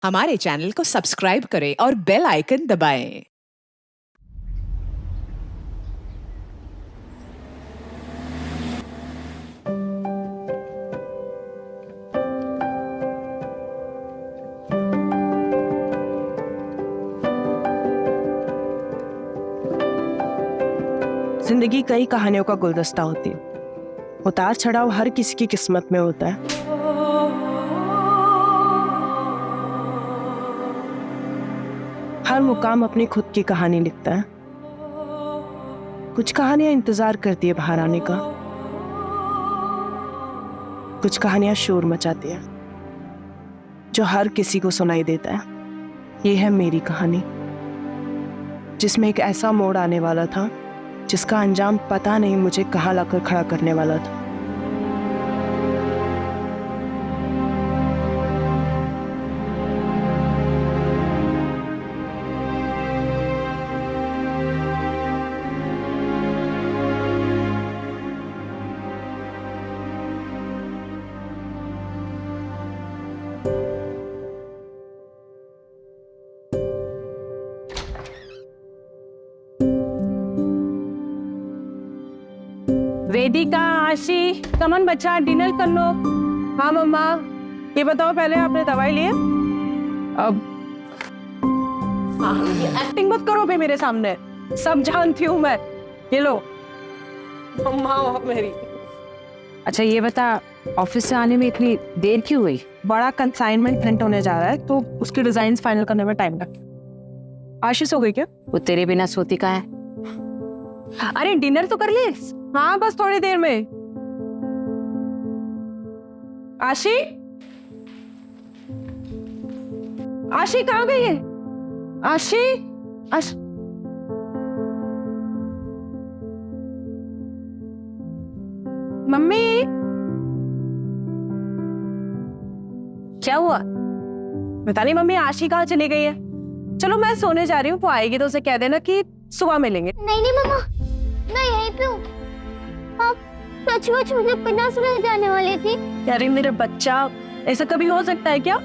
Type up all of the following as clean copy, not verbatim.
हमारे चैनल को सब्सक्राइब करें और बेल आइकन दबाएं। जिंदगी कई कहानियों का गुलदस्ता होती है। उतार चढ़ाव हर किसी की किस्मत में होता है। हर मुकाम अपनी खुद की कहानी लिखता है। कुछ कहानियां इंतजार करती है बाहर आने का, कुछ कहानियां शोर मचाती है जो हर किसी को सुनाई देता है। ये है मेरी कहानी, जिसमें एक ऐसा मोड़ आने वाला था जिसका अंजाम पता नहीं मुझे कहाँ लाकर खड़ा करने वाला था। वेदिका, आशी, कमन बच्चा डिनर कर लो। हाँ मम्मा, ये बताओ पहले आपने दवाई ली है? अब ये एक्टिंग मत करो भी मेरे सामने, सब जानती हूँ मैं। ये लो मम्मा हो मेरी। अच्छा ये बता, ऑफिस से आने में इतनी देर क्यों हुई? बड़ा कंसाइनमेंट प्रिंट होने जा रहा है तो उसके डिजाइन फाइनल करने में टाइम लगा। आशीष हो गई क्या? वो तेरे बिना सोती कहाँ है? अरे डिनर तो कर ली। हाँ बस थोड़ी देर में। आशी, आशी कहाँ गई है? आशी, आशी, मम्मी क्या हुआ? पता नहीं मम्मी आशी कहाँ चली गई है। चलो मैं सोने जा रही हूँ, वो आएगी तो उसे कह देना कि सुबह मिलेंगे। नहीं नहीं मम्मा, मैं यहीं पे हूँ। आप सचमुच मुझे बिना सुनाए जाने वाली थी? यार मेरा बच्चा, ऐसा कभी हो सकता है क्या?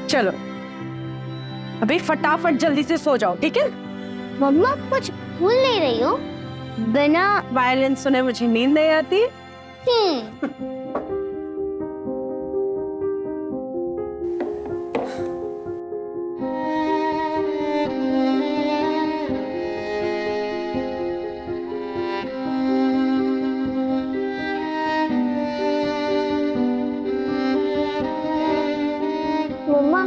चलो अभी फटाफट जल्दी से सो जाओ, ठीक है? मम्मा कुछ भूल नहीं रही हो? बिना वायलिन सुने मुझे नींद नहीं आती। मम्मा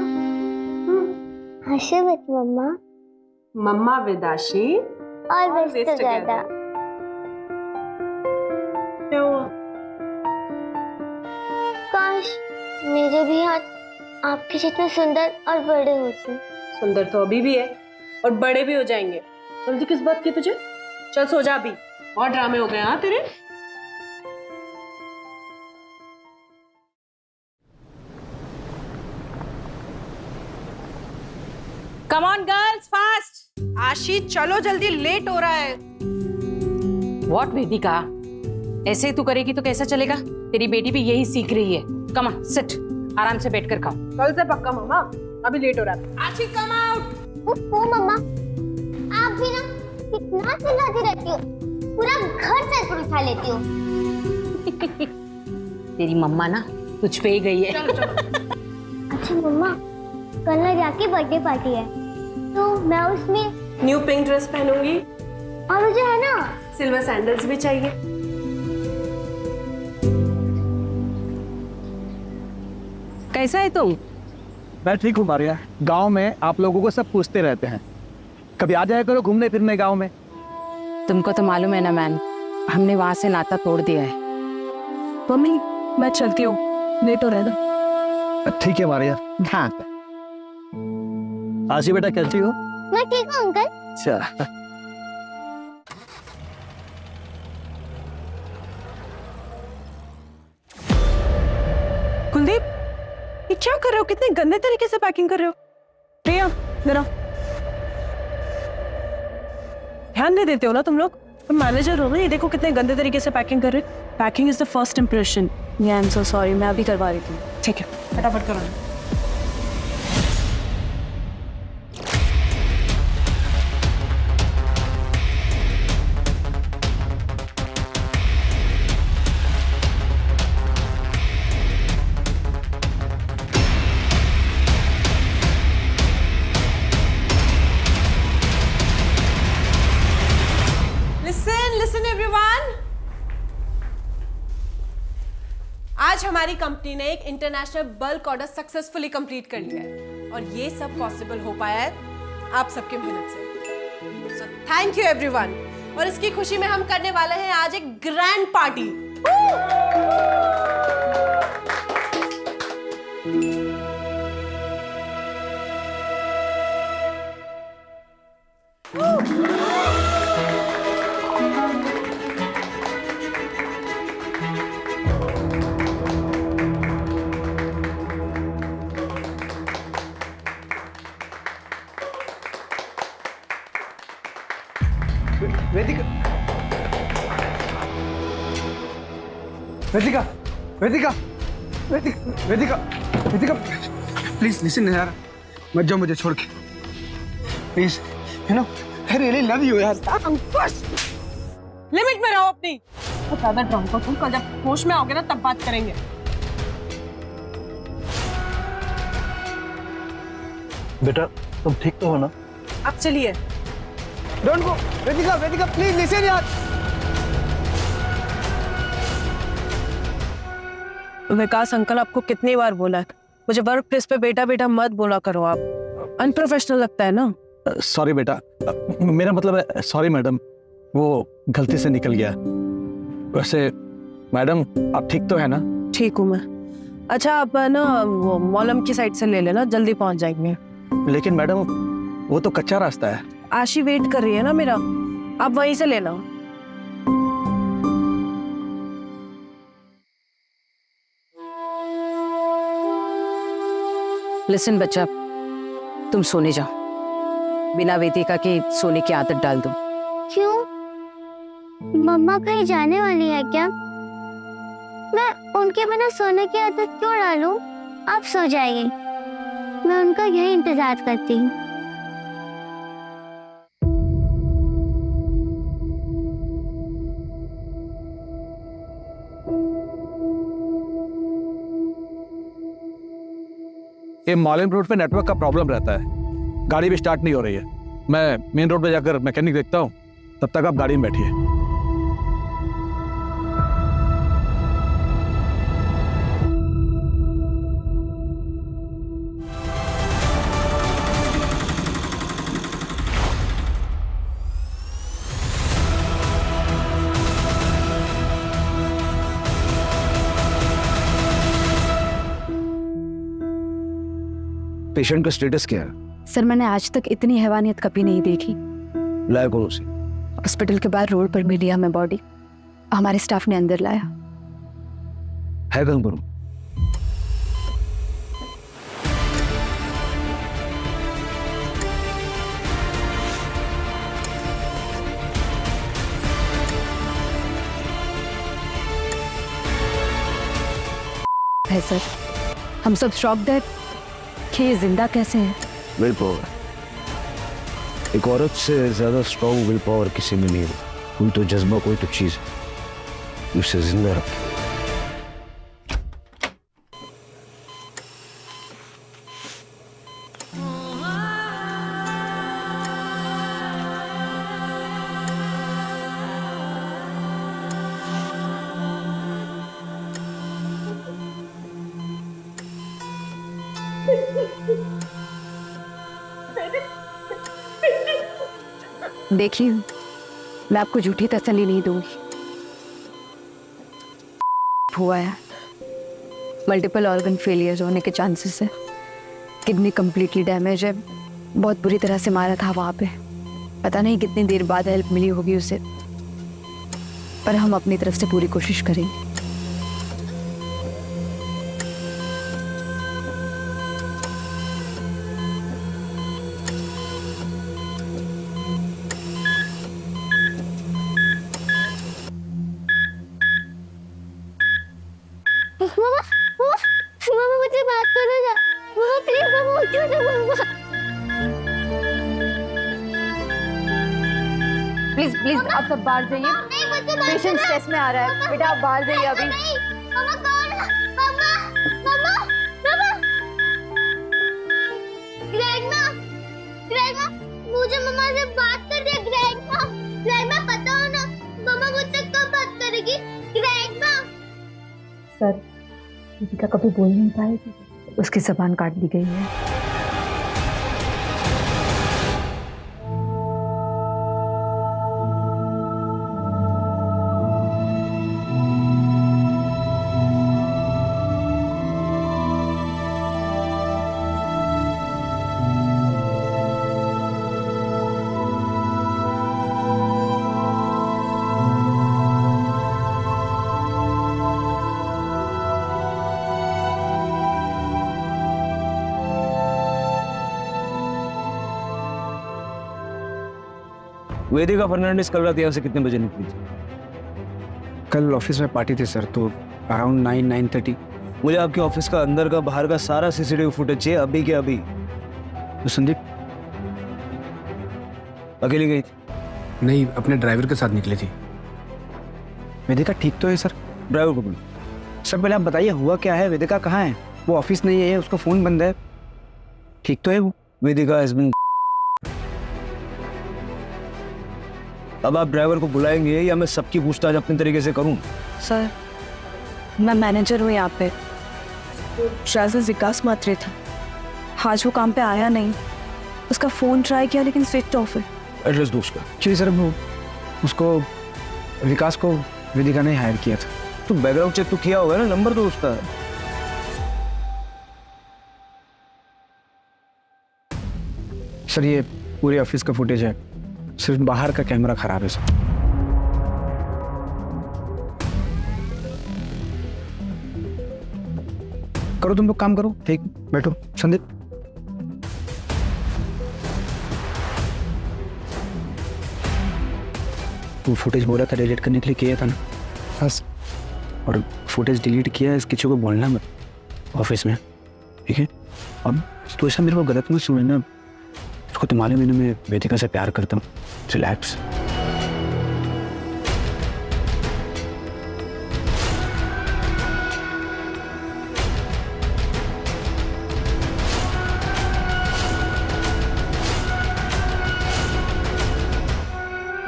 हंसे मत मम्मा, मम्मा विदाशी और बेस्ट हो जाता। क्या हुआ? काश मेरे भी हाथ आपके जितने सुंदर और बड़े होते। सुंदर तो अभी भी है और बड़े भी हो जाएंगे। जल्दी किस बात की तुझे? चल सो जा अभी, और ड्रामे हो गए हाँ तेरे। Come on girls, fast! आशी चलो जल्दी, लेट हो रहा है। व्हाट वेदिका, ऐसे ही तू करेगी तो कैसा चलेगा? तेरी बेटी भी यही सीख रही है। कम ऑन, सिट, आराम से बैठकर खाओ। कल से पक्का मम्मा, अभी लेट हो रहा है। आशी कम आउट। ओह मम्मा, आप भी ना कितना चिल्लाती रहती हो, पूरा घर से उठा लेती हो। तेरी मम्मा ना तुझ पे ही गई है। अच्छा मम्मा, कल ना जाके बर्थडे पार्टी है तो मैं उसमें न्यू पिंक ड्रेस पहनूंगी और मुझे है ना सिल्वर सैंडल्स भी चाहिए। कैसा है तुम? मैं ठीक हूँ मारिया। गांव में आप लोगों को सब पूछते रहते हैं, कभी आ जाया करो घूमने फिरने गांव में। तुमको तो मालूम है ना मैन, हमने वहां से नाता तोड़ दिया है। मम्मी मैं चलती हूँ, लेट हो रहा है ना। ठीक है मारिया। हाँ आशी बेटा कैसी हो? मैं ठीक हूँ अंकल। अच्छा कुलदीप, ये क्या कर रहे हो? कितने गंदे तरीके से पैकिंग कर रहे हो। प्रिया जरा ध्यान नहीं देते हो ना तुम लोग। मैनेजर हो ना, ये देखो कितने गंदे तरीके से पैकिंग कर रहे। Packing is the first impression. I am so sorry, मैं अभी करवा रही थी। ठीक है फटाफट करो। हमारी कंपनी ने एक international bulk order successfully complete कर लिया है और ये सब पॉसिबल हो पाया है आप सबकी मेहनत से। So thank you everyone. और इसकी खुशी में हम करने वाले हैं आज एक grand party. Vedika Vedika Vedika Vedika Vedika Vedika please listen यार, मत जाओ मुझे छोड़ के please. You know I really love you यार। अंकुश, लिमिट में रहो अपनी। तो ज्यादा ड्रामा को तुम कल जब होश में आओगे ना तब बात करेंगे। बेटा तुम ठीक तो हो ना? अब चलिए। Don't go Vedika, Vedika please listen यार। विकास अंकल, आपको कितनी बार बोला है मुझे वर्क प्लेस पे बेटा बेटा मत बोला करो, आप अनप्रोफेशनल लगता है ना। सॉरी बेटा, मेरा मतलब है सॉरी मैडम, वो गलती से निकल गया। वैसे मैडम आप ठीक तो है ना? ठीक हूँ मैं। अच्छा आप ना वो मॉलम की साइड से ले लेना, जल्दी पहुंच जाएंगे। लेकिन मैडम वो तो कच्चा रास्ता है। आशी वेट कर रही है ना मेरा, आप वहीं से लेना। लिसन बच्चा, तुम सोने जाओ, बिना वेदिका के सोने की आदत डाल दो। क्यों? मम्मा कहीं जाने वाली है क्या? मैं उनके बिना सोने की आदत क्यों डालूं? आप सो जाइए, मैं उनका यही इंतजार करती हूँ। ये मॉलिन रोड पे नेटवर्क का प्रॉब्लम रहता है, गाड़ी भी स्टार्ट नहीं हो रही है। मैं मेन रोड पे जाकर मैकेनिक देखता हूँ, तब तक आप गाड़ी में बैठिए। पेशेंट का स्टेटस क्या है? सर मैंने आज तक इतनी हैवानियत कभी नहीं देखी। लाया कौन उसे? हॉस्पिटल के बाहर रोड पर मिली हमें बॉडी, हमारे स्टाफ ने अंदर लाया। है कहीं पर? है सर, हम सब शॉक्ड है कि ये जिंदा कैसे है। विल पावर, एक औरत से ज्यादा स्ट्रॉन्ग विल पावर किसी में नहीं है। कोई तो जज्बा, कोई तो चीज उसे जिंदा रखे। देखिए, मैं आपको झूठी तसल्ली नहीं दूंगी। हुआ है, मल्टीपल ऑर्गन फेलियर होने के चांसेस है, किडनी कंप्लीटली डैमेज है, बहुत बुरी तरह से मारा था वहाँ पे। पता नहीं कितनी देर बाद हेल्प मिली होगी उसे, पर हम अपनी तरफ से पूरी कोशिश करेंगे। मामा मुझे बात करो ना, मामा प्लीज, मामा उठो ना मामा। प्लीज प्लीज आप सब बाहर जाइए, पेशेंट स्ट्रेस में आ रहा है। बेटा आप बाहर जाइए अभी। मामा कौन? मामा, मामा, मामा। ग्रैंडमा, ग्रैंडमा, मुझे मामा से बात कर दे। ग्रैंडमा, ग्रैंडमा पता हो ना, मामा मुझसे कब बात करेगी? ग्रैंडमा। सर वेदिका कभी बोल नहीं पाएगी, उसकी जबान काट दी गई है। वेदिका फर्नांडिस कल रात यहाँ से कितने बजे निकली थी? कल ऑफिस में पार्टी थी सर, तो अराउंड 9-9:30। मुझे आपके ऑफिस का अंदर का बाहर का सारा सीसीटीवी फुटेज चाहिए, अभी के अभी। तो संदीप अकेली गई थी? नहीं, अपने ड्राइवर के साथ निकली थी। वेदिका ठीक तो है सर? ड्राइवर को बोलो। सर पहले आप बताइए हुआ क्या है, वेदिका कहाँ है? वो ऑफिस नहीं है, उसका फ़ोन बंद है, ठीक तो है वो? वेदिका हैज बीन। अब आप ड्राइवर को बुलाएंगे या मैं सबकी पूछताछ अपने तरीके से करूं? सर मैं मैनेजर हूँ यहाँ पे, ड्राइवर विकास मात्रे था, आज वो काम पे आया नहीं, उसका फ़ोन ट्राई किया लेकिन स्विच ऑफ है। एड्रेस दो उसका। एक्चुअली सर वो उसको विकास को वेदिका ने हायर किया था। तो बैकग्राउंड चेक तो किया होगा ना, नंबर तो उसका। सर ये पूरे ऑफिस का फुटेज है, सिर्फ बाहर का कैमरा खराब है सर। करो तुम लोग काम करो, ठीक बैठो। संदीप वो फुटेज बोला था डिलीट करने के लिए, किया था ना? बस, और फुटेज डिलीट किया है, इस किसी को बोलना मत ऑफिस में, ठीक है? अब तो ऐसा मेरे को गलत मत समझना, उसको तो मालूम है ना मैं वेदिका से प्यार करता हूँ। रिलैक्स।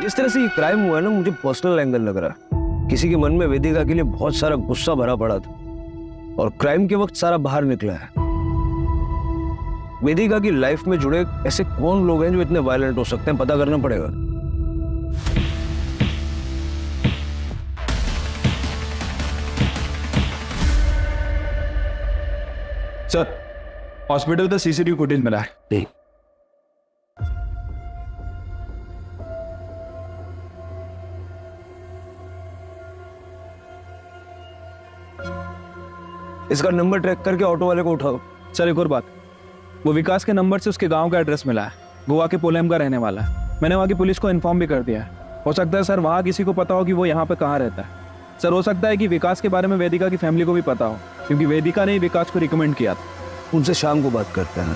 जिस तरह से ये क्राइम हुआ है ना, मुझे पर्सनल एंगल लग रहा है। किसी के मन में वेदिका के लिए बहुत सारा गुस्सा भरा पड़ा था और क्राइम के वक्त सारा बाहर निकला है। वेदिका की लाइफ में जुड़े ऐसे कौन लोग हैं जो इतने वायलेंट हो सकते हैं, पता करना पड़ेगा। सर हॉस्पिटल का सीसीटीवी फुटेज मिला है। नहीं, इसका नंबर ट्रैक करके ऑटो वाले को उठाओ। सर एक और बात, वो विकास के नंबर से उसके गांव का एड्रेस मिला है, गोवा के पोलेम का रहने वाला है। मैंने वहाँ की पुलिस को इन्फॉर्म भी कर दिया है। हो सकता है सर वहाँ किसी को पता हो कि वो यहाँ पे कहाँ रहता है। सर हो सकता है कि विकास के बारे में वेदिका की फैमिली को भी पता हो, क्योंकि वेदिका ने ही विकास को रिकमेंड किया था। उनसे शाम को बात करते हैं,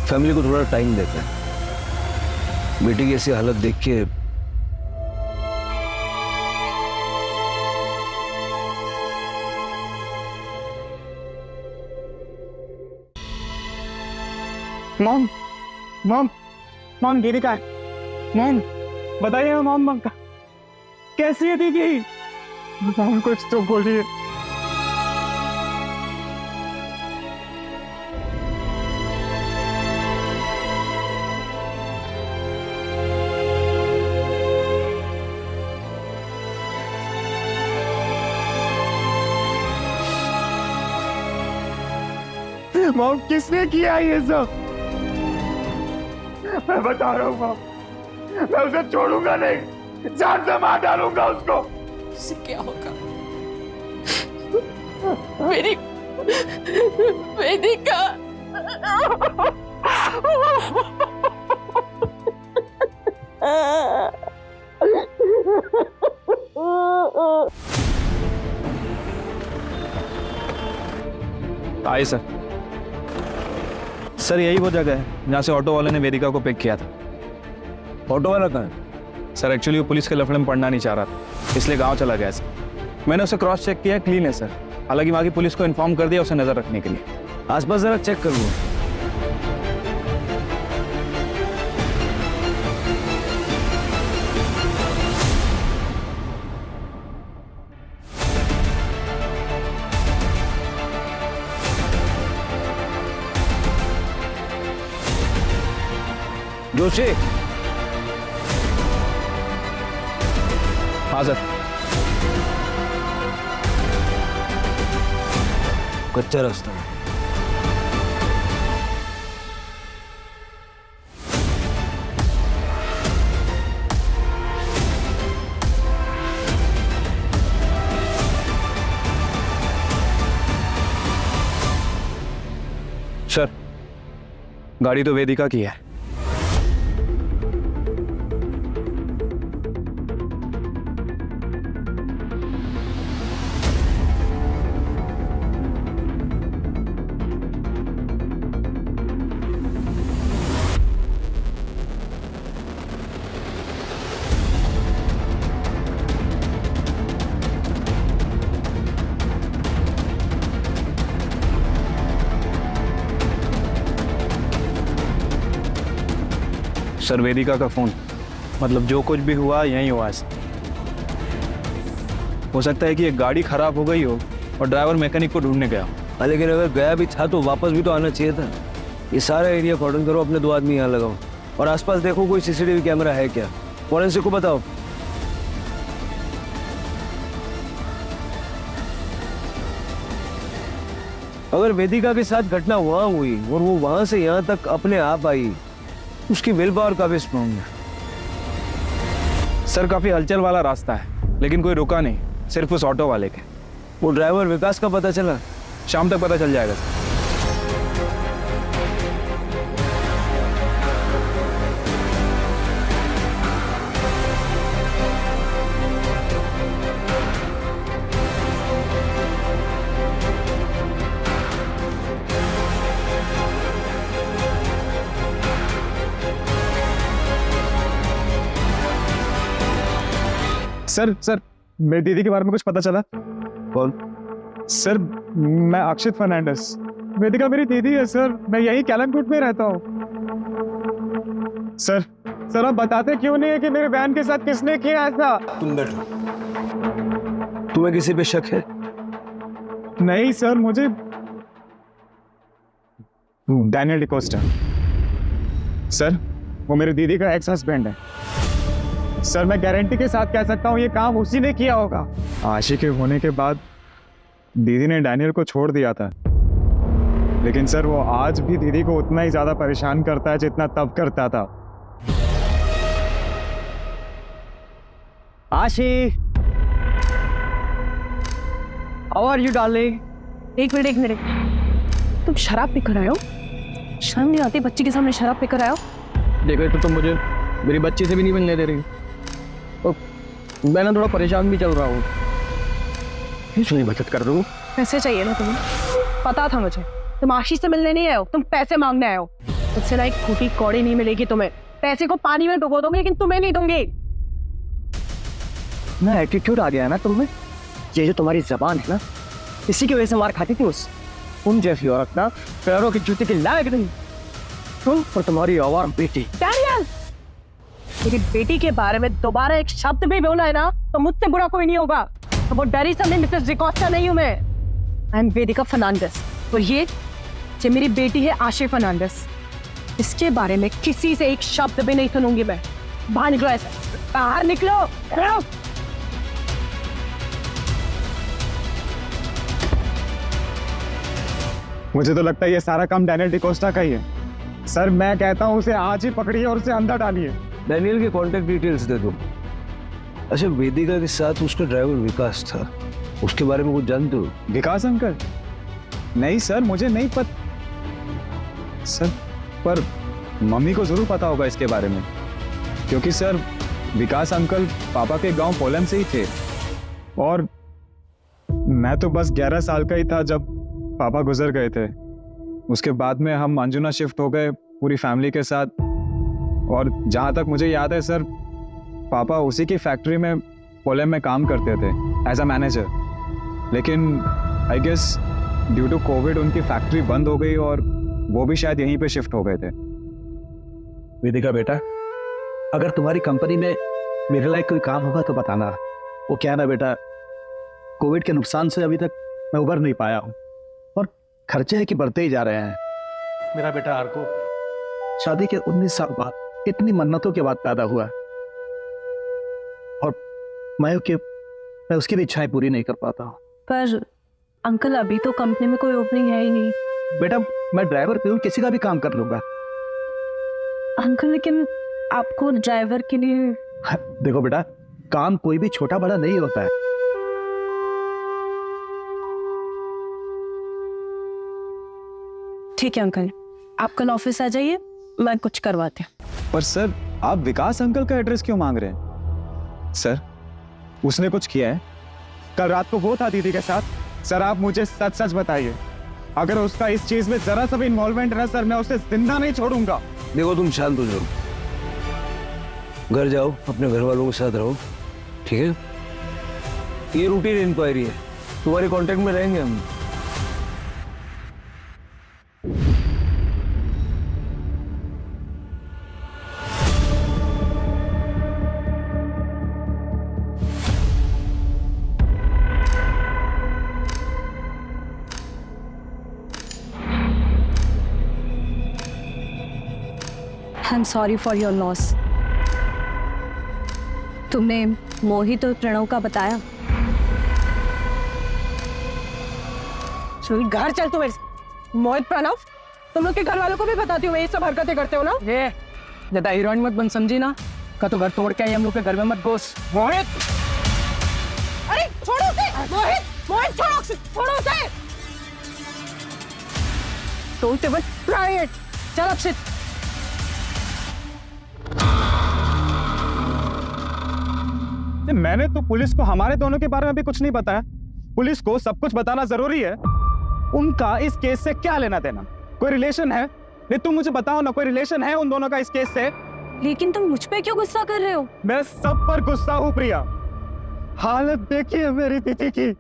फैमिली को थोड़ा टाइम देते हैं। बेटी की ऐसी हालत देख के मॉम मॉम मॉम दीदी का मॉम बताइए मॉम कैसी है दीदी? मॉम कुछ तो बोलिए। मॉम किसने किया ये सब? मैं बता रहा हूँ मॉम, मैं उसे छोड़ूंगा नहीं, जान से मार डालूंगा उसको। उससे क्या होगा? मेरी वेदिका। आइए सर यही वो जगह है जहाँ से ऑटो वाले ने वेदिका को पिक किया था। ऑटो वाला कहाँ है? सर एक्चुअली वो पुलिस के लफड़े में पड़ना नहीं चाह रहा था, इसलिए गांव चला गया सर। मैंने उसे क्रॉस चेक किया, क्लीन है सर। हालांकि वहाँ की पुलिस को इन्फॉर्म कर दिया उसे नजर रखने के लिए। आसपास जरा चेक कर लो। जोशी। हाँ सर। कच्चा रास्ता है। सर, गाड़ी तो वेदिका की है। सर, वेदिका का फोन, मतलब जो कुछ भी हुआ यहीं हुआ है। हो सकता है कि एक गाड़ी खराब हो गई हो और ड्राइवर मैकेनिक को ढूंढने गया हो। लेकिन अगर गया भी था तो वापस भी तो आना चाहिए था। ये सारा एरिया कॉर्डन करो, अपने 2 आदमी यहाँ लगाओ और आसपास देखो कोई सीसीटीवी कैमरा है क्या। फॉरेंसिक को बताओ। अगर वेदिका के साथ घटना वहां हुई और वो वहां से यहाँ तक अपने आप आई, उसकी विल पावर काफी स्ट्रॉन्ग है। सर, काफी हलचल वाला रास्ता है, लेकिन कोई रुका नहीं, सिर्फ उस ऑटो वाले के। वो ड्राइवर विकास का पता चला? शाम तक पता चल जाएगा सर। सर, मेरी दीदी के बारे में कुछ पता चला? कौन? सर, मैं अक्षित फर्नांडिस। वेदिका मेरी दीदी है सर, मैं यही कैलमकोट में रहता हूँ। सर आप बताते क्यों नहीं है कि मेरे बहन के साथ किसने किया ऐसा? तुम बैठो। तुम्हें किसी पे शक है? नहीं सर, मुझे डैनियल डिकोस्टा, सर वो मेरी दीदी का एक्स हस्बैंड है। सर, मैं गारंटी के साथ कह सकता हूँ ये काम उसी ने किया होगा। आशी के होने के बाद दीदी ने डैनियल को छोड़ दिया था, लेकिन सर वो आज भी दीदी को उतना ही ज्यादा परेशान करता है जितना तब करता था। आशी, हाउ आर यू डार्लिंग? एक मिनट, तुम शराब पीकर आए हो? शर्म नहीं आती बच्ची के सामने शराब पीकर आए हो? देखो, तो तुम मुझे मेरी बच्ची से भी नहीं मिलने दे रही और मैं ना थोड़ा परेशान भी चल रहा हूँ। इसलिए बचत कर दूँ। पैसे चाहिए ना तुम्हें? पता था मुझे तुम आशीष से मिलने नहीं आए हो, तुम पैसे मांगने आए हो। उससे ना एक फूटी कौड़ी नहीं मिलेगी तुम्हें। पैसे को पानी में डुबो दोगे, लेकिन तुम्हें नहीं दूंगी। ना एटीट्यूड आ गया है ना तुम्हें। ये जो तुम्हारी जबान है ना, इसी की वजह से मार खाती थी उन जैसी औरत ना पैरों की जूते की लायक नहीं। तुम और तुम्हारी आवारा बेटी। डैनियल, मेरी बेटी के बारे में दोबारा एक शब्द भी बोला है ना तो मुझसे बुरा कोई नहीं होगा। तो वो डरी समझे मिसेस डिकोस्टा नहीं हूं मैं। आई एम वेदिका फर्नांडिस और ये मेरी बेटी है आशी फर्नांडिस। इसके बारे में किसी से एक शब्द भी नहीं सुनूंगी मैं। बाहर निकलो, ऐसे बाहर निकलो। मुझे तो लगता है ये सारा काम डैनियल डिकोस्टा का ही है। सर, मैं कहता हूँ उसे आज ही पकड़िए और उसे अंदर डालिए। डैनियल के कॉन्टेक्ट डिटेल्स दे दो। अच्छा, वेदिका के साथ उसका ड्राइवर विकास था, उसके बारे में कुछ जानते हो? विकास अंकल? नहीं सर, मुझे नहीं पता सर, पर मम्मी को जरूर पता होगा इसके बारे में, क्योंकि सर विकास अंकल पापा के गांव पोलैंड से ही थे और मैं तो बस 11 साल का ही था जब पापा गुजर गए थे। उसके बाद में हम अंजुना शिफ्ट हो गए पूरी फैमिली के साथ और जहाँ तक मुझे याद है सर, पापा उसी की फैक्ट्री में पोलैंड में काम करते थे एज अ मैनेजर। लेकिन I guess due to covid उनकी फैक्ट्री बंद हो गई और वो भी शायद यहीं पे शिफ्ट हो गए थे। वेदिका बेटा, अगर तुम्हारी कंपनी में मेरे लायक कोई काम होगा तो बताना। वो क्या ना बेटा, कोविड के नुकसान से अभी तक मैं उबर नहीं पाया हूँ और खर्चे है कि बढ़ते ही जा रहे हैं। मेरा बेटा आर्को शादी के 19 साल बाद इतनी मन्नतों के बाद पैदा हुआ और मैं उसकी भी इच्छाएं पूरी नहीं कर पाता हूँ। पर अंकल अभी तो कंपनी में कोई ओपनिंग है ही नहीं। बेटा मैं ड्राइवर पे हूँ, किसी का भी काम कर लूंगा। अंकल लेकिन आपको ड्राइवर के लिए देखो बेटा, काम कोई भी छोटा बड़ा नहीं होता है। ठीक है अंकल, आप कल ऑफिस आ जाइए, मैं कुछ करवाती हूँ। पर सर आप विकास अंकल का एड्रेस क्यों मांग रहे हैं? सर उसने कुछ किया है? कल रात को वो था दीदी के साथ। सर आप मुझे सच सच बताइए, अगर उसका इस चीज में जरा सा भी इन्वॉल्वमेंट है सर, मैं उसे जिंदा नहीं छोड़ूंगा। देखो तुम शांत हो जाओ, घर जाओ, अपने घर वालों के साथ रहो, ठीक है? ये रूटीन इंक्वायरी है, तुम्हारे कांटेक्ट में रहेंगे हम। आई am sorry for your loss. तुमने मोहित और प्रणव का बताया? घर चल तू मेरे से। मोहित प्रणव, तुम लोग के घर वालों को भी बताती हूँ मैं ये सब हरकतें करते हो ना? ये ज्यादा हीरोइन मत बन, समझी ना? का तो घर तोड़ के आई, हम लोग के घर में मत घुस। मोहित, अरे छोड़ो उसे। मोहित, मोहित छोड़ो, छोड़ो उसे। तो टेबल प्राइवेट, चल अक्षित। मैंने तो पुलिस को हमारे दोनों के बारे में भी कुछ नहीं बताया। पुलिस को सब कुछ बताना जरूरी है। उनका इस केस से क्या लेना देना? कोई रिलेशन है? नहीं तुम मुझे बताओ ना, कोई रिलेशन है उन दोनों का इस केस से? लेकिन तुम मुझ पे क्यों गुस्सा कर रहे हो? मैं सब पर गुस्सा हूँ प्रिया। हालत देखिए मेरी दीदी की।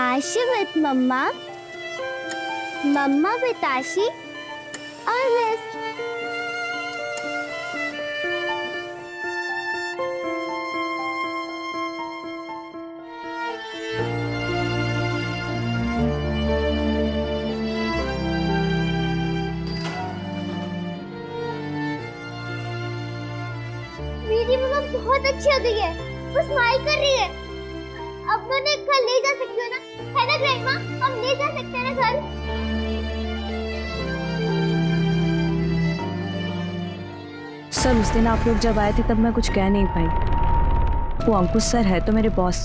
आशी विद मम्मा, मम्मा विद आशी और रेस्ट। मेरी मम्मा बहुत अच्छी हो गई है, वो स्माइल कर रही है। अब मैं उन्हें घर ले जा सकती हूँ ना? है ना ग्रैंडमा? हम ले जा सकते हैं ना घर? सर उस दिन आप लोग जब आए थे तब मैं कुछ कह नहीं पाई। वो अंकुश सर है तो मेरे बॉस।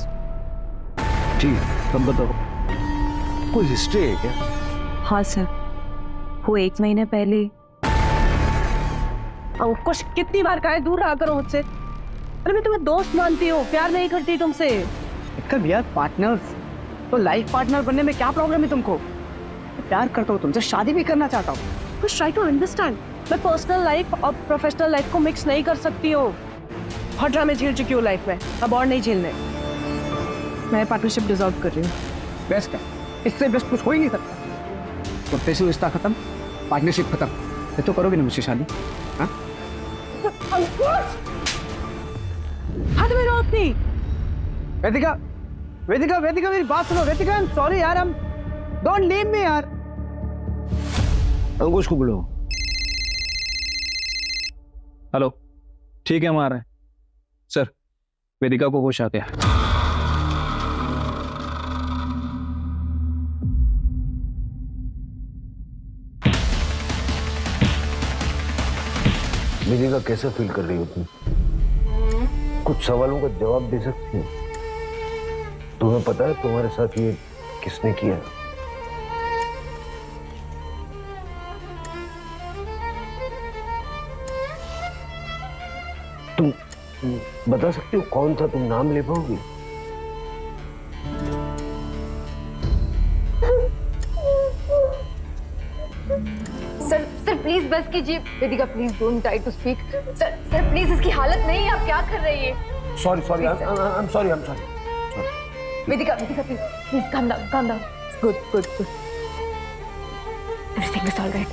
ठीक है, अब बताओ, कोई हिस्ट्री है क्या? हाँ सर, वो 1 महीने पहले। अंकुश कितनी बार कहा है दूर रहा करो मुझसे। अरे मैं तुम्हें दोस्त मानती हूँ, प्यार नहीं करती तुमसे। यार पार्टनर्स तो लाइफ पार्टनर बनने में क्या प्रॉब्लम है तुमको? प्यार करता हूँ तुमसे, शादी भी करना चाहता हूँ। कुछ ट्राई टू अंडरस्टैंड। मैं पर्सनल लाइफ और प्रोफेशनल लाइफ को मिक्स नहीं कर सकती हूँ। बहुत ड्रामे झेल चुकी हूँ लाइफ में, अब और नहीं झेलने। मैं पार्टनरशिप डिसॉल्व कर रही हूँ। बेस्ट है, इससे बेस्ट कुछ हो ही नहीं सकता। तो पैसे रिश्ता खत्म, पार्टनरशिप खत्म, ये तो करोगे ना मुझसे शादी? हाँ हाथ में रो अपनी। वेदिका, वेदिका, वेदिका मेरी बात सुनो। वेदिका आई एम सॉरी यार, हम डोंट लीव मी यार। अंकुश को बुलाओ। हेलो, ठीक है हम आ रहे हैं। सर वेदिका को होश आ गया। वेदिका कैसा फील कर रही हो तुम? कुछ सवालों का जवाब दे सकती हो? तुम्हें पता है तुम्हारे साथ ये किसने किया? तुम बता सकते हो कौन था? तुम नाम ले पाओगी? सर प्लीज बस कीजिए। Vedika please don't try to speak. Sir please, इसकी हालत नहीं है, आप क्या कर रही है? Sorry I am sorry Vedika please calm down. Good. Everything is all right.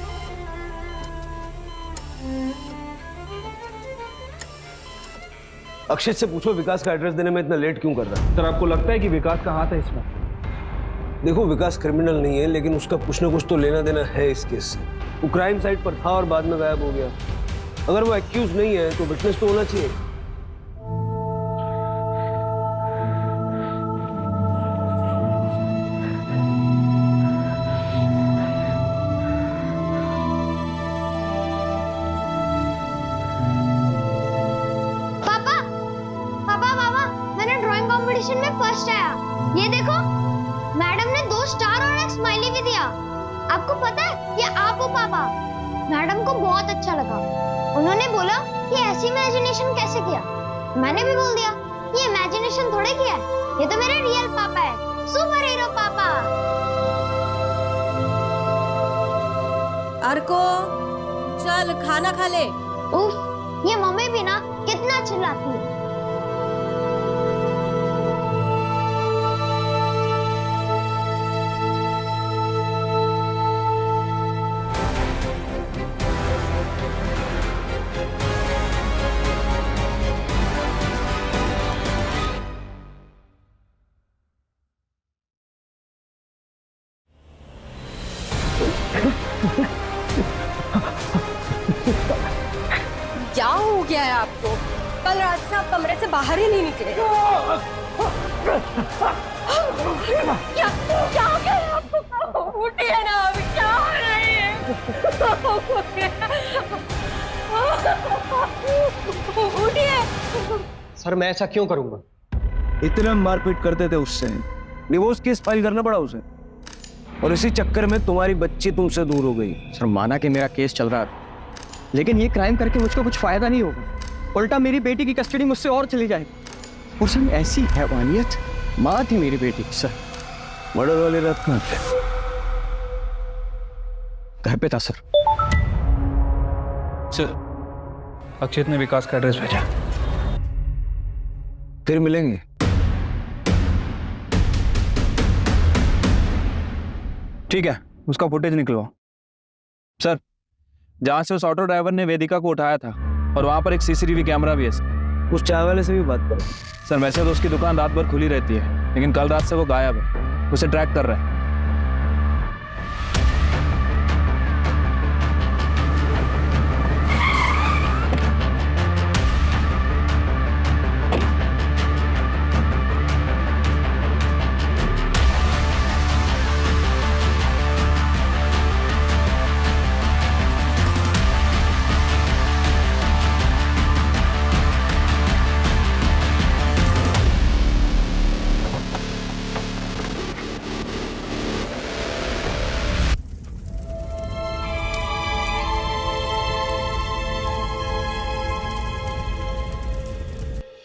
Akshit से पूछो विकास का एड्रेस देने में इतना लेट क्यों कर रहा है? सर आपको लगता है कि विकास का हाथ है इसमें? देखो विकास क्रिमिनल नहीं है, लेकिन उसका कुछ ना कुछ तो लेना देना है इस केस से। वो क्राइम साइट पर था और बाद में गायब हो गया। अगर वो एक्यूज नहीं है तो विटनेस तो होना चाहिए। पापा, मैंने ड्राइंग कंपटीशन में फर्स्ट आया। ये देखो, मैडम ने 2 स्टार और एक स्माइली भी दिया। आपको पता है ये आप हो पापा। मैडम को बहुत अच्छा लगा। उन्होंने बोला कि ऐसी इमेजिनेशन कैसे किया। मैंने भी बोल दिया ये इमेजिनेशन थोड़े किया है, ये तो मेरे रियल पापा है, सुपर हीरो पापा। अर्को, चल खाना खा ले। उफ, ये मम्मी भी ना कितना चिल्लाती है। क्या हो गया है आपको? कल रात से आप कमरे से बाहर ही नहीं निकले। क्या हो गया है आपको? उठिए ना, अभी क्या हो रही है? उठिए। सर मैं ऐसा क्यों करूंगा? इतना मारपीट करते थे उससे, डिवोर्स केस फाइल करना पड़ा उसे, और इसी चक्कर में तुम्हारी बच्ची तुमसे दूर हो गई। सर माना कि मेरा केस चल रहा था, लेकिन ये क्राइम करके मुझको कुछ फायदा नहीं होगा। उल्टा मेरी बेटी की कस्टडी मुझसे और चली जाएगी। और सर ऐसी हैवानियत, माँ थी मेरी बेटी। सर मर्डर वाली रात कहाँ थे? घर पे था सर। अक्षित ने विकास का एड्रेस भेजा। फिर मिलेंगे। ठीक है, उसका फुटेज निकलवाओ। सर, जहां से उस ऑटो ड्राइवर ने वेदिका को उठाया था और वहां पर एक सीसीटीवी कैमरा भी है सर। उस चाय वाले से भी बात करो। सर वैसे तो उसकी दुकान रात भर खुली रहती है, लेकिन कल रात से वो गायब है। उसे ट्रैक कर रहे हैं।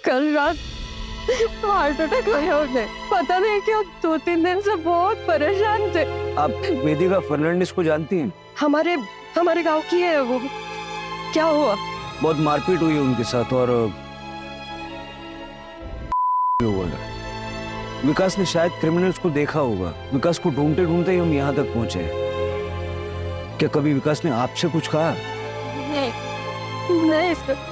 कल रात हार्ट अटैक आया उन्हें। पता नहीं क्यों 2-3 दिन से बहुत परेशान थे। आप वेदिका फर्नांडिस को जानती हैं? हमारे गांव की है वो। क्या हुआ? बहुत मारपीट हुई उनके साथ और हुआ है। विकास ने शायद क्रिमिनल्स को देखा होगा। विकास को ढूंढते ढूंढते ही हम यहाँ तक पहुंचे। क्या कभी विकास ने आपसे कुछ कहा? नहीं सर।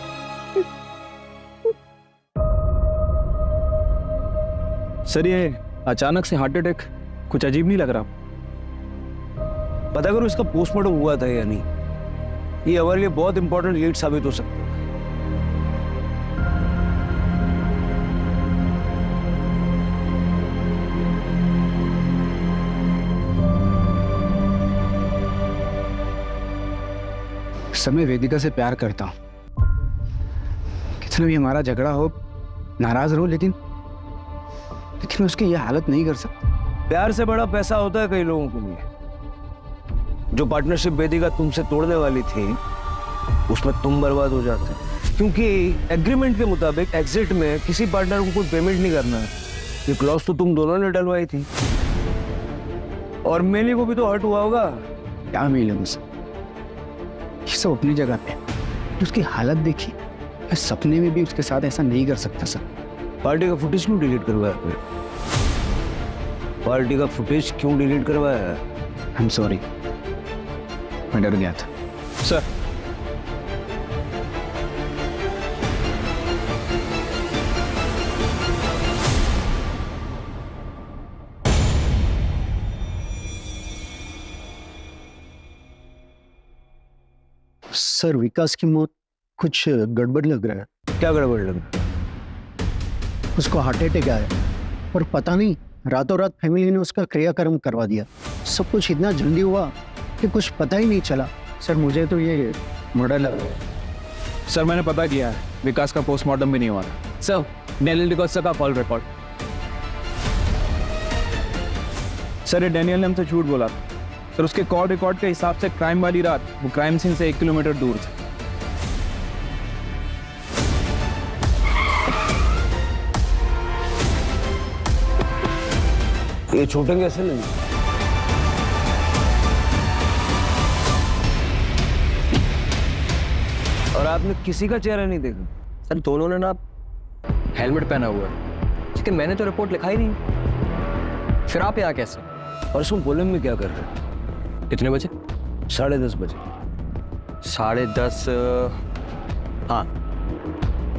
सर ये अचानक से हार्ट अटैक कुछ अजीब नहीं लग रहा? पता करो इसका पोस्टमार्टम हुआ था या नहीं। ये हमारे लिए बहुत इंपॉर्टेंट लीड साबित हो सकता है। सर मैं वेदिका से प्यार करता हूँ। कितना भी हमारा झगड़ा हो, नाराज रहूं, लेकिन मैं उसकी यह हालत नहीं कर सकता। प्यार से बड़ा पैसा होता है कई लोगों के लिए। जो पार्टनरशिप वेदिका तुमसे तोड़ने वाली थी, उसमें तुम बर्बाद हो जाते। क्योंकि एग्रीमेंट के मुताबिक एग्जिट में किसी पार्टनर को कोई पेमेंट नहीं करना है। ये क्लॉज तो तुम दोनों ने डलवाई थी, और मेली को भी तो हर्ट हुआ होगा। क्या मिले मुझसे, ये सब अपनी जगह पे। उसकी हालत देखी, मैं सपने में भी उसके साथ ऐसा नहीं कर सकता सर। पार्टी का फुटेज क्यों डिलीट करवाया फिर? पार्टी का फुटेज क्यों डिलीट करवाया? आई एम सॉरी, मैं डर गया था सर। सर विकास की मौत कुछ गड़बड़ लग रहा है। क्या गड़बड़ लग रहा है? उसको हार्ट अटैक आया और पता नहीं रातों रात फैमिली ने उसका क्रियाक्रम करवा दिया। सब कुछ इतना जल्दी हुआ कि कुछ पता ही नहीं चला। सर मुझे तो ये मर्डर लग रहा है। सर मैंने पता किया है, विकास का पोस्टमार्टम भी नहीं हुआ था। सर डैनियल डिकोस्टा का कॉल रिकॉर्ड। सर ये डैनियल ने हमसे झूठ बोला था। सर उसके कॉल रिकॉर्ड के हिसाब से क्राइम वाली रात वो क्राइम सीन से 1 किलोमीटर दूर थे। ये छूटेंगे ऐसे नहीं। और आपने किसी का चेहरा नहीं देखा? सर दोनों ने ना हेलमेट पहना हुआ है, लेकिन मैंने तो रिपोर्ट लिखा ही नहीं। फिर आप यहाँ कैसे? परसों पोलम में क्या कर रहे हैं? कितने बजे? 10:30 बजे। 10:30। हाँ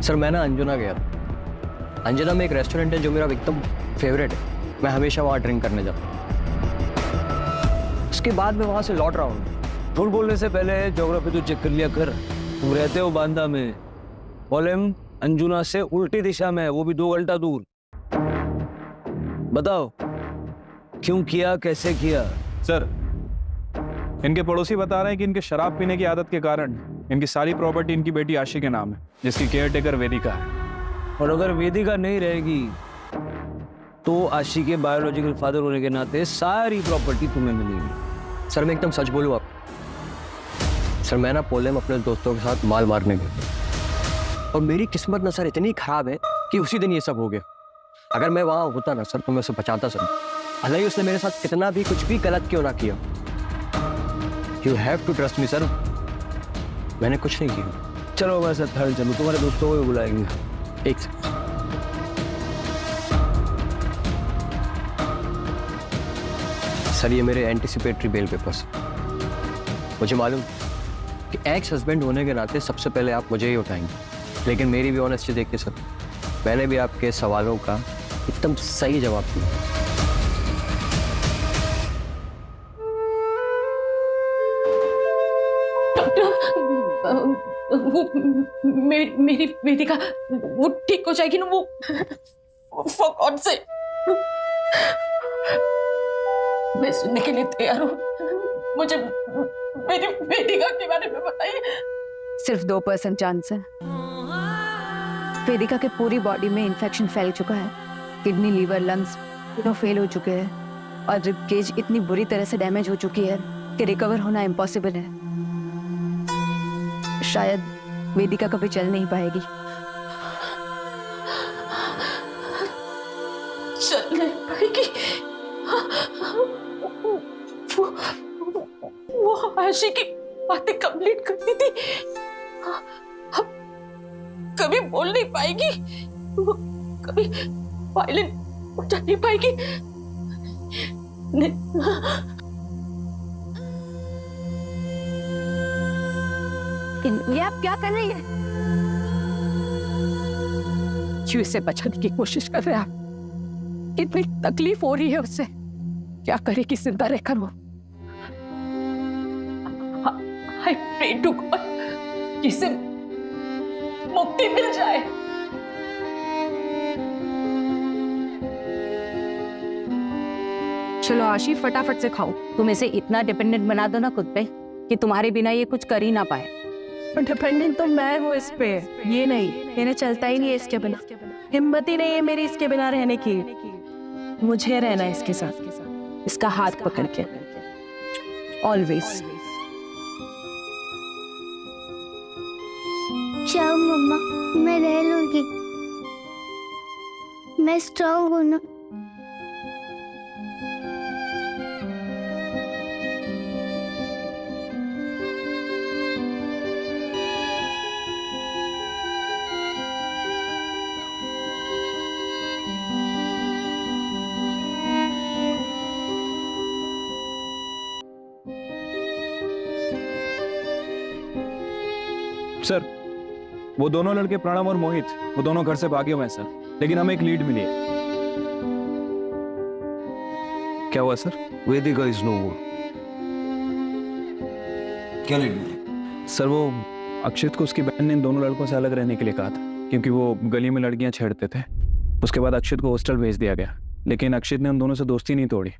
सर, मैं ना अंजुना गया था। अंजुना में एक रेस्टोरेंट है जो मेरा एकदम फेवरेट है। मैं हमेशा वहाँ ड्रिंक करने जाता हूँ। उसके बाद मैं वहाँ से लौट रहा हूँ। झूठ बोलने से पहले ज्योग्राफी तो चेक कर लिया कर। तुम रहते हो बांदा में, पोलम अंजुना से उल्टी दिशा में है, वो भी 2 घंटा दूर। बताओ क्यों किया, कैसे किया? सर इनके पड़ोसी बता रहे हैं कि इनके शराब पीने की आदत के कारण इनकी सारी प्रॉपर्टी इनकी बेटी आशी के नाम है, जिसकी केयरटेकर वेदिका है। और अगर वेदिका नहीं रहेगी तो आशी के बायोलॉजिकल फादर होने के नाते सारी प्रॉपर्टी तुम्हें मिलेगी। सर मैं एकदम सच बोलूँ आप, सर मैं ना पोलम अपने दोस्तों के साथ माल मारने गया, और मेरी किस्मत ना सर इतनी खराब है कि उसी दिन ये सब हो गया। अगर मैं वहाँ होता ना सर तो मैं उसे बचाता सर, भले ही उसने मेरे साथ कितना भी कुछ भी गलत क्यों ना किया। You have to trust me sir, मैंने कुछ नहीं किया। चलो मैं सर थर्ड चलो, तुम्हारे दोस्तों को भी बुलाएंगे। एक सेकंड। सर ये मेरे एंटिसिपेटरी बेल पेपर्स। मुझे मालूम कि एक्स हस्बैंड होने के नाते सबसे पहले आप मुझे ही उठाएंगे, लेकिन मेरी भी ऑनेस्टी देखिए सर, मैंने भी आपके सवालों का एकदम सही जवाब दिया। वो मेरी वेदिका वो ठीक हो जाएगी ना? वो for God से मैं सुनने के लिए तैयार हूँ। मुझे मेरी वेदिका के बारे में बताइए। सिर्फ 2% चांस है। वेदिका के पूरी बॉडी में इंफेक्शन फैल चुका है। किडनी, लीवर, लंग्स तीनों फेल हो चुके हैं और रिब केज इतनी बुरी तरह से डैमेज हो चुकी है कि रिकवर होना इम्पॉसिबल है। शायद वेदिका कभी चल नहीं पाएगी। चल नहीं पाएगी? वो आशी की बातें कंप्लीट करती थी, अब कभी बोल नहीं पाएगी, वो कभी वायलेंट हो जा नहीं पाएगी। ये आप क्या कर रही है? क्यों इसे बचाने की कोशिश कर रहे हैं आप? कितनी तकलीफ हो रही है उससे, क्या करेगी जिंदा रहकर वो? I pray to God कि इसे मुक्ति मिल जाए। चलो आशी फटाफट से खाओ। तुम इसे इतना डिपेंडेंट बना दो ना खुद पे कि तुम्हारे बिना ये कुछ कर ही ना पाए। डिपेंडेंट तो मैं हूँ इस पे, ये नहीं। मैंने चलता ही नहीं है इसके बिना, हिम्मत ही नहीं है मेरी इसके बिना रहने की। मुझे रहना है इसके साथ, इसका हाथ पकड़ के ऑलवेज। जाओ मम्मा, मैं रह लूंगी। मैं स्ट्रांग हूँ ना। सर, वो दोनों लड़के प्रणव और मोहित, वो दोनों घर से भागे हुए हैं सर, लेकिन हमें एक लीड मिली है। क्या हुआ सर? वेदिका इज नो मोर। क्या लीड मिली? सर, वो अक्षित को उसकी बहन ने इन दोनों लड़कों से अलग रहने के लिए कहा था, क्योंकि वो गली में लड़कियां छेड़ते थे। उसके बाद अक्षित को हॉस्टल भेज दिया गया, लेकिन अक्षित ने उन दोनों से दोस्ती नहीं तोड़ी।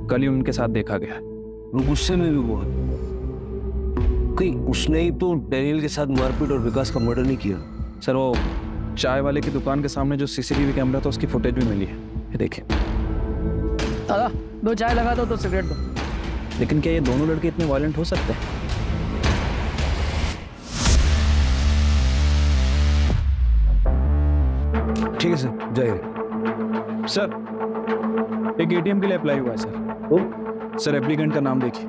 कल ही उनके साथ देखा गया। वो गुस्से में भी बहुत। कहीं उसने ही तो डैनियल के साथ मारपीट और विकास का मर्डर नहीं किया? सर, वो चाय वाले की दुकान के सामने जो सीसीटीवी कैमरा था उसकी फुटेज भी मिली है, ये देखिए। दादा, 2 चाय लगा दो, 2 सिगरेट दो। लेकिन क्या ये दोनों लड़के इतने वायलेंट हो सकते हैं? ठीक है सर, जाइए। सर, एक एटीएम के लिए अप्लाई हुआ है सर। सर, एप्लीकेंट का नाम देखिए।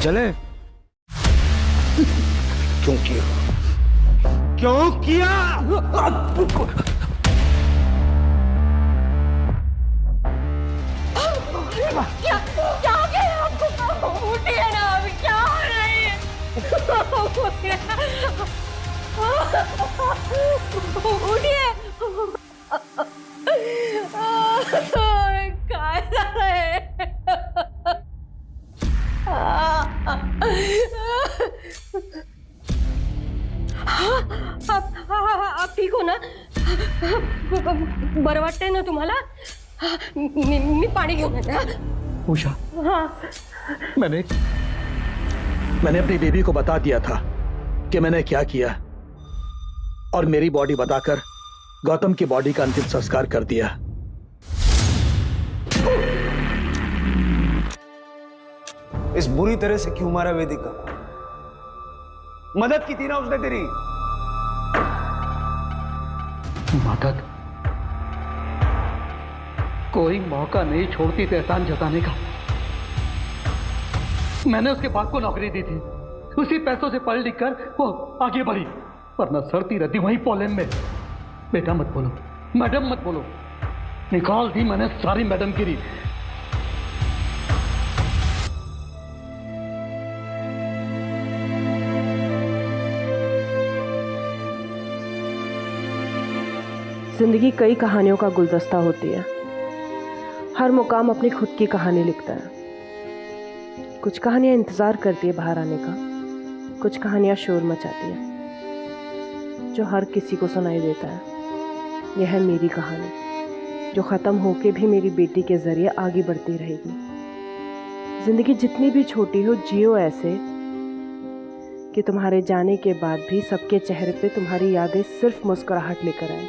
चले? क्यों किया? क्यों किया? क्या क्या हो गया आपको? उठिए ना, अभी क्या हो रहा है? उठिए। काय झालं आहे? आप ठीक हो ना? बरं वाटतंय ना तुम्हाला? मी पाणी घेऊन येते। उषा, हाँ, मैंने अपनी बेबी को बता दिया था कि मैंने क्या किया, और मेरी बॉडी बताकर गौतम की बॉडी का अंतिम संस्कार कर दिया। इस बुरी तरह से क्यों मारा वेदिका? मदद की थी ना उसने तेरी। मदद? कोई मौका नहीं छोड़ती थी एहसान जताने का। मैंने उसके बाप को नौकरी दी थी, उसी पैसों से पढ़ लिख कर वो आगे बढ़ी, वरना सड़ती रहती वहीं पोलैंड में। बेटा मत बोलो, मैडम मत बोलो, निकाल दी मैंने सारी मैडम गिरी। जिंदगी कई कहानियों का गुलदस्ता होती है। हर मुकाम अपनी खुद की कहानी लिखता है। कुछ कहानियां इंतजार करती है बाहर आने का, कुछ कहानियां शोर मचाती है जो हर किसी को सुनाई देता है। यह है मेरी कहानी, जो ख़त्म होके भी मेरी बेटी के जरिए आगे बढ़ती रहेगी। जिंदगी जितनी भी छोटी हो, जियो ऐसे कि तुम्हारे जाने के बाद भी सबके चेहरे पे तुम्हारी यादें सिर्फ मुस्कुराहट लेकर आए।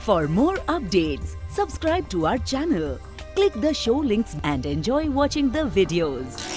For more updates, subscribe to our channel, click the show links and enjoy watching the videos.